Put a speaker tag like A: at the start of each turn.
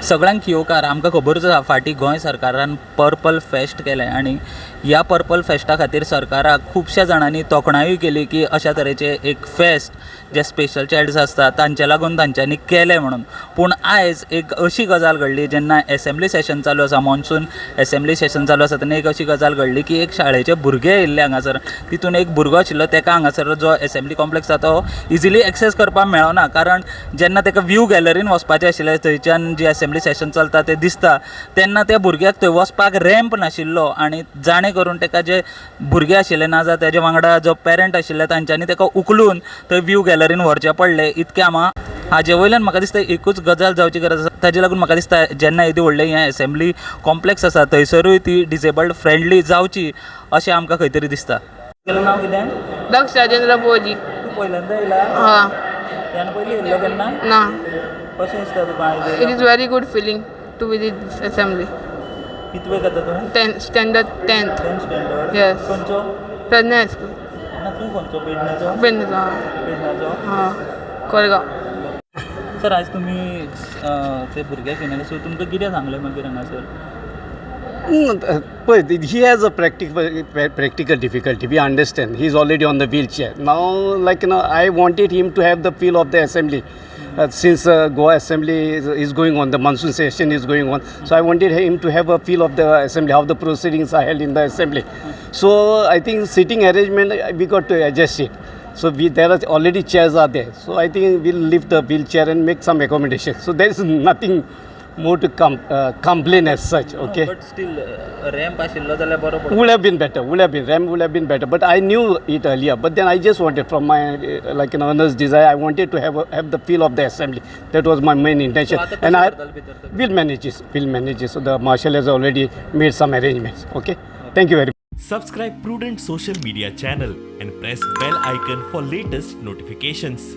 A: सगळ्यांक येवकार आमकां खबरूच आसा फाटीं गोंय सरकारान पर्पल फेस्ट केलें आनी ह्या पर्पल फेस्टा खातीर सरकाराक खुबश्या जाणांनी तोखणायूय केली की अशा तरेचे एक फेस्ट जे स्पेशल चायल्ड्स आसता तांचे लागून तांच्यांनी केलें म्हणून. पूण आयज एक अशी गजाल घडली जेन्ना एसेंब्ली सेशन चालू आसा, मॉन्सून एसेंब्ली सेशन चालू आसा तेन्ना एक अशी गजाल घडली की एक शाळेचे भुरगे येयल्ले हांगासर. तितून एक भुरगो आशिल्लो ताका हांगासर जो एसेंब्ली कॉम्प्लेक्स आसा तो इजिली एक्सेस करपाक मेळना, कारण जेन्ना ताका व्यू गॅलरीन वचपाचें आशिल्लें थंयच्यान जी एसेंब्ली सेशन चलता तें दिसता तेन्ना त्या भुरग्याक थंय वचपाक रॅम्प नाशिल्लो आनी जाणे करून ताका जे भुरगे आशिल्ले ना जाल्यार तेजे वांगडा जो पेरंट आशिल्ले तांच्यांनी ताका उखलून थंय व्यू गॅलरीन व्हरचें पडलें. इतकें हाजे वयल्यान म्हाका दिसता एकूच गजाल जावची गरज आसा. ताजे लागून म्हाका दिसता जेन्ना येदी व्हडलें हें एसेंब्ली कॉम्प्लेक्स आसा थंयसरूय ती डिसेबल्ड फ्रेंडली जावची अशें आमकां खंय तरी दिसता. तुजें नांव कितें?
B: दक्ष राजेंद्र भोजी.
A: पहिल्यांदा येयला?
B: हां.
A: त्यान पयलीं येयल्लो केन्ना?
B: ना.
A: कशें दिसता तुका?
B: It is very good feeling to visit this assembly.
A: कितवेक येता तूं?
B: Standard 10th.
A: स्टँडर्ड?
B: Yes.
A: खंयचो?
B: प्रज्ञा स्कूल.
A: ना तूं खंयचो? पेडण्याचो? पेडण्याचो?
B: हां. कोरगांव.
A: सर आयज तुमी ते भुरग्याक घेवन सो तुमकां कितें सांगलें मागीर हांगासर?
C: But he has a practical difficulty. We understand. He's already on the wheelchair. Now, I wanted him to have the feel of the assembly. Since Goa assembly is going on, the monsoon session is going on. So I wanted him to have a feel of the assembly, how the proceedings are held in the assembly. So I think sitting arrangement, we got to adjust it. So there are already chairs are there. So I think we'll lift the wheelchair and make some accommodation. So there is nothing more to complain as such, okay?
A: But still, ramp आशिल्लो जाल्यार बरो पडटा.
C: Would have been better. Ramp would have been better. But I knew it earlier. But then I just wanted, from my earnest desire, I wanted to have the feel of the assembly. That was my main intention.
A: So
C: and we'll manage this. So the marshal has already made some arrangements. Okay. Thank you very much.
D: Subscribe Prudent social media channel and press bell icon for latest notifications.